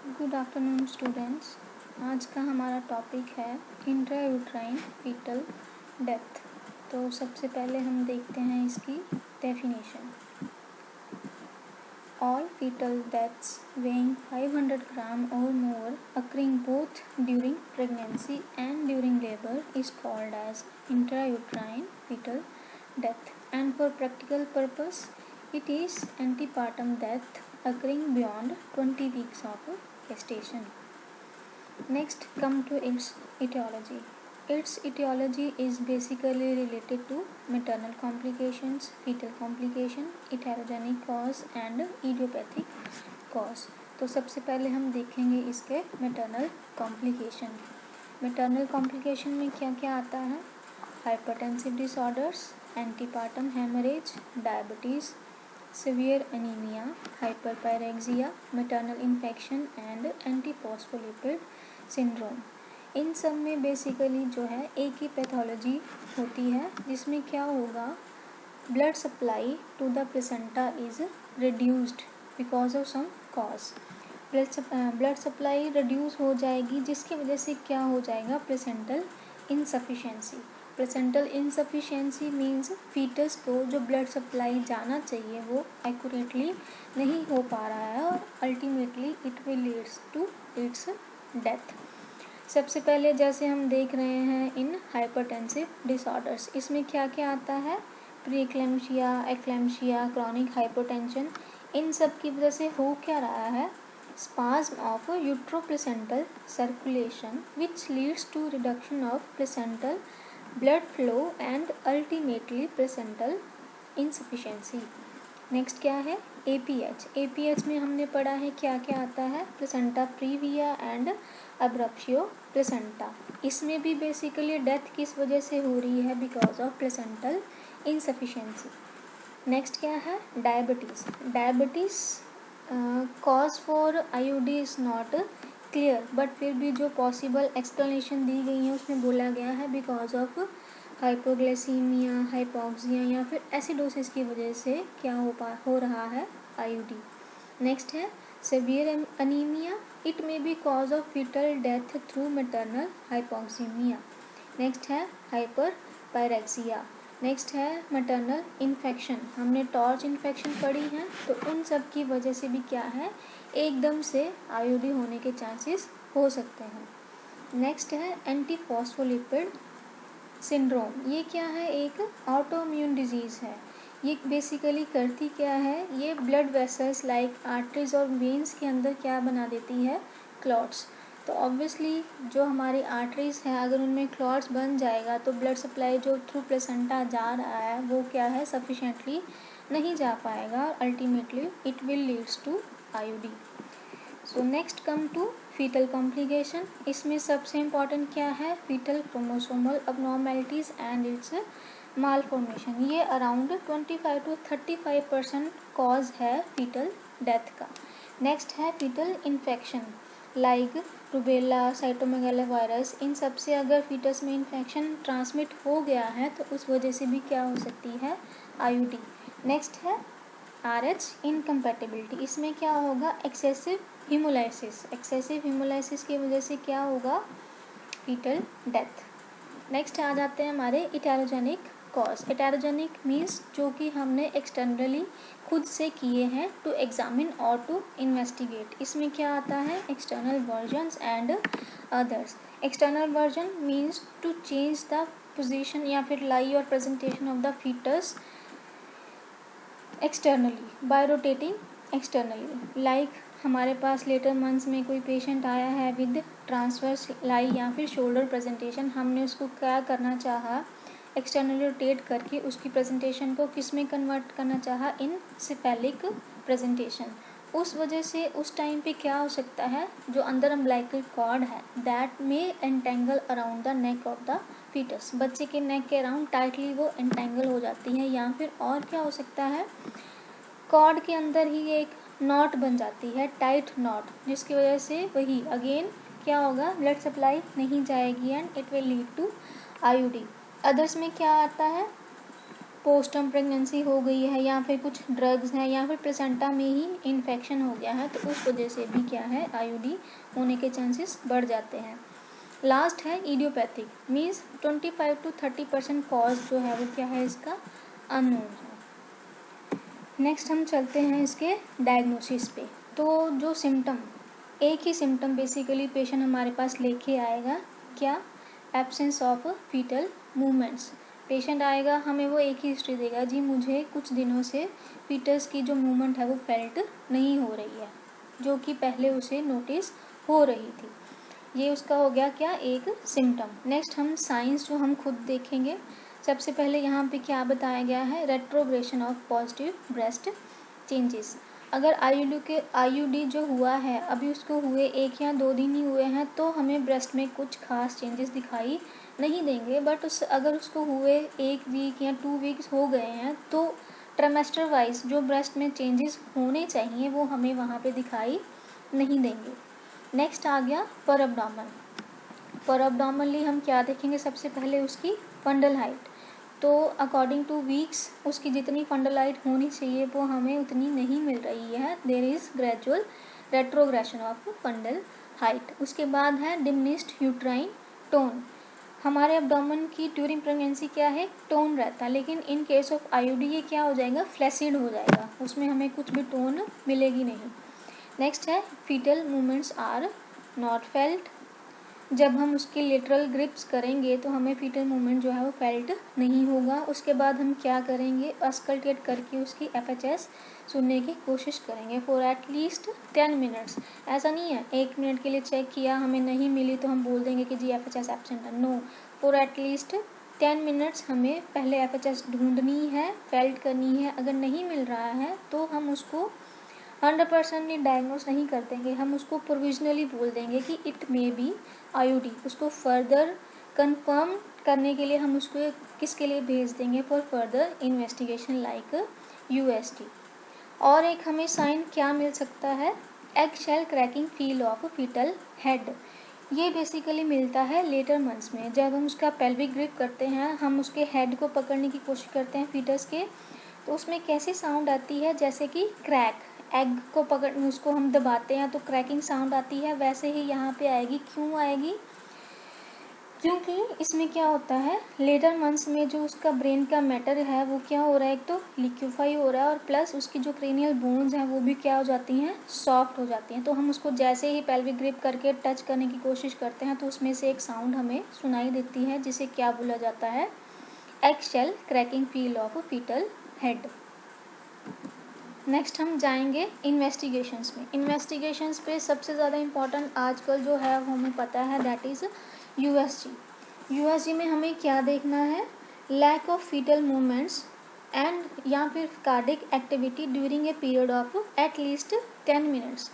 Good afternoon students. आज का हमारा टॉपिक है इंट्रायूट्राइन फीटल डेथ। तो सबसे पहले हम देखते हैं इसकी definition. All fetal deaths weighing 500 gram और more occurring both during pregnancy and during labor is called as intrauterine fetal death, and for practical purpose it is antepartum death occurring beyond 20 weeks of gestation. Next, come to its etiology. Its etiology is basically related to maternal complications, fetal complication, heterogenic cause and idiopathic cause. तो सबसे पहले हम देखेंगे इसके maternal complication. Maternal complication में क्या क्या आता है? Hypertensive disorders, antepartum hemorrhage, diabetes, severe anemia, hyperpyrexia, maternal infection and antiphospholipid syndrome. इन सब में बेसिकली जो है एक ही पैथोलॉजी होती है, जिसमें क्या होगा, blood supply to the placenta is reduced because of some cause. Blood supply reduce हो जाएगी, जिसकी वजह से क्या हो जाएगा, placental insufficiency. Placental insufficiency means fetus को जो ब्लड सप्लाई जाना चाहिए वो एक्यूरेटली नहीं हो पा रहा है और ultimately it will leads to its death. सबसे पहले जैसे हम देख रहे हैं इन हाइपरटेंसिव डिसऑर्डर्स, इसमें क्या क्या आता है, pre eclampsia, eclampsia, chronic hypotension. इन सब की वजह से हो क्या रहा है, spasm of uteroplacental circulation which leads to reduction of placental blood flow and ultimately placental insufficiency. Next क्या है, APH। APH में हमने पढ़ा है क्या क्या आता है, प्लेसेंटा प्रीविया एंड अब्रप्शियो प्लेसेंटा। इसमें भी बेसिकली डेथ किस वजह से हो रही है, because of placental insufficiency. Next क्या है, diabetes. Diabetes cause for IUD is not clear, but फिर भी जो पॉसिबल एक्सप्लेनेशन दी गई है उसमें बोला गया है बिकॉज ऑफ हाइपोग्लाइसीमिया, हाइपोक्सिया या फिर एसिडोसिस की वजह से क्या हो रहा है, IUD। नेक्स्ट है severe anaemia, it may be cause of fetal death through maternal hypoxaemia. Next है हाइपर पायरेक्सिया। नेक्स्ट है मैटरनल इन्फेक्शन, हमने टॉर्च इन्फेक्शन पढ़ी है, तो उन सब की वजह से भी क्या है, एकदम से IUD होने के चांसेस हो सकते हैं। नेक्स्ट है एंटीफॉस्फोलिपिड सिंड्रोम। ये क्या है, एक ऑटोइम्यून डिजीज़ है। ये बेसिकली करती क्या है, ये ब्लड वेसल्स लाइक आर्टरीज और वेन्स के अंदर क्या बना देती है, क्लॉट्स। तो ऑब्वियसली जो हमारी आर्टरीज हैं अगर उनमें क्लॉट्स बन जाएगा तो ब्लड सप्लाई जो थ्रू प्लेसेंटा जा रहा है वो क्या है, सफिशेंटली नहीं जा पाएगा, ultimately it will leads to IUD। So next come to fetal complication. इसमें सबसे इम्पॉर्टेंट क्या है, fetal chromosomal abnormalities and its malformation. ये अराउंड 25 to 35% कॉज है फीटल डेथ का। नेक्स्ट है fetal infection like rubella, cytomegalo virus. इन सब से अगर फीटस में इन्फेक्शन ट्रांसमिट हो गया है तो उस वजह से भी क्या हो सकती है, IUD। नेक्स्ट है RH इनकम्पैटिबिलिटी। इसमें क्या होगा, एक्सेसिव हीमोलाइसिस। एक्सेसिव हीमोलाइसिस की वजह से क्या होगा, फीटल डेथ। नेक्स्ट आ जाते हैं हमारे इटेरोजेनिक कॉज। इटेरोजेनिक मीन्स जो कि हमने एक्सटर्नली खुद से किए हैं टू एग्जामिन और टू इन्वेस्टिगेट। इसमें क्या आता है, external versions and others. External version means to change the position या फिर लाई और presentation of the fetus externally by rotating externally. Like हमारे पास लेटर मंथ्स में कोई पेशेंट आया है विद ट्रांसवर्स लाई या फिर शोल्डर प्रेजेंटेशन, हमने उसको क्या करना चाहा, एक्सटर्नली रोटेट करके उसकी प्रेजेंटेशन को किस में कन्वर्ट करना चाहा, इन सिफेलिक प्रेजेंटेशन। उस वजह से उस टाइम पे क्या हो सकता है, जो अंदर अम्बिलिकल कॉर्ड है दैट में entangle around the neck of the fetus. बच्चे के नेक के अराउंड टाइटली वो एंटेंगल हो जाती है, या फिर और क्या हो सकता है, कॉर्ड के अंदर ही एक नॉट बन जाती है, टाइट नॉट, जिसकी वजह से वही अगेन क्या होगा, ब्लड सप्लाई नहीं जाएगी and it will lead to IUD। Others में क्या आता है, पोस्टर्म प्रेगनेंसी हो गई है या फिर कुछ ड्रग्स हैं या फिर प्लेसेंटा में ही इन्फेक्शन हो गया है, तो उस वजह से भी क्या है आईयूडी होने के चांसेस बढ़ जाते हैं। लास्ट है इडियोपैथिक, मीन्स 25 to 30% कॉज जो है वो क्या है इसका अननोन है। नेक्स्ट हम चलते हैं इसके डायग्नोसिस पे। तो जो सिम्टम, एक ही सिम्टम बेसिकली पेशेंट हमारे पास लेके आएगा, क्या, absence of fetal movements. Patient आएगा, हमें वो एक ही हिस्ट्री देगा, जी मुझे कुछ दिनों से फीटस की जो मूवमेंट है वो फेल्ट नहीं हो रही है, जो कि पहले उसे नोटिस हो रही थी। ये उसका हो गया क्या, एक सिम्टम। नेक्स्ट हम साइंस जो हम खुद देखेंगे। सबसे पहले यहाँ पे क्या बताया गया है, retrogression of positive breast changes. अगर आईयूडी जो हुआ है अभी उसको हुए 1 या 2 दिन ही हुए हैं, तो हमें ब्रेस्ट में कुछ खास चेंजेस दिखाई नहीं देंगे। बट अगर उसको हुए 1 वीक या 2 वीक्स हो गए हैं, तो ट्राइमेस्टर वाइज जो ब्रेस्ट में चेंजेस होने चाहिए वो हमें वहाँ पे दिखाई नहीं देंगे। नेक्स्ट आ गया पर एब्डोमेन। पर एब्डोमेनली हम क्या देखेंगे, सबसे पहले उसकी फंडल हाइट। तो अकॉर्डिंग टू वीक्स उसकी जितनी फंडल हाइट होनी चाहिए वो हमें उतनी नहीं मिल रही है। There is gradual retrogression of fundal height. उसके बाद है डिमिनिश्ड यूट्राइन टोन। हमारे एब्डोमेन की ड्यूरिंग प्रेगनेंसी क्या है, टोन रहता है, लेकिन इन केस ऑफ आईयूडी ये क्या हो जाएगा, फ्लैसिड हो जाएगा, उसमें हमें कुछ भी टोन मिलेगी नहीं। नेक्स्ट है fetal movements are not felt. जब हम उसकी लेटरल ग्रिप्स करेंगे तो हमें फीटल मूवमेंट जो है वो फेल्ट नहीं होगा। उसके बाद हम क्या करेंगे, अस्कल्टेट करके उसकी एफएचएस सुनने की कोशिश करेंगे फॉर एटलीस्ट 10 मिनट्स। ऐसा नहीं है 1 मिनट के लिए चेक किया हमें नहीं मिली तो हम बोल देंगे कि जी एफएचएस एब्सेंट है। नो, फॉर एटलीस्ट 10 मिनट्स हमें पहले एफएचएस ढूंढनी है, फेल्ट करनी है। अगर नहीं मिल रहा है तो हम उसको 100% डायग्नोस नहीं कर देंगे, हम उसको प्रोविजनली बोल देंगे कि इट मे बी आईयूडी। उसको फर्दर कंफर्म करने के लिए हम उसको किसके लिए भेज देंगे, for further investigation like UST. और एक हमें साइन क्या मिल सकता है, egg shell cracking feel of fetal head. ये बेसिकली मिलता है लेटर मंथ्स में। जब हम उसका पेल्विक ग्रिप करते हैं, हम उसके हेड को पकड़ने की कोशिश करते हैं फीटस के, तो उसमें कैसी साउंड आती है, जैसे कि क्रैक, एग को पकड़ उसको हम दबाते हैं तो क्रैकिंग साउंड आती है, वैसे ही यहाँ पे आएगी। क्यों आएगी, क्योंकि इसमें क्या होता है, लेटर मंथ्स में जो उसका ब्रेन का मैटर है वो क्या हो रहा है, एक तो लिक्विफाई हो रहा है और प्लस उसकी जो क्रेनियल बोन्स हैं वो भी क्या हो जाती हैं, सॉफ्ट हो जाती हैं। तो हम उसको जैसे ही पेल्विक ग्रिप करके टच करने की कोशिश करते हैं तो उसमें से एक साउंड हमें सुनाई देती है, जिसे क्या बोला जाता है, egg shell cracking feel of fetal head. Next हम जाएंगे इन्वेस्टिगेशंस में। इन्वेस्टिगेशंस पे सबसे ज़्यादा इम्पॉर्टेंट आजकल जो है वो हमें पता है, दैट इज़ यूएसजी। यूएसजी में हमें क्या देखना है, lack of fetal movements and या फिर cardiac activity during a period of at least 10 minutes.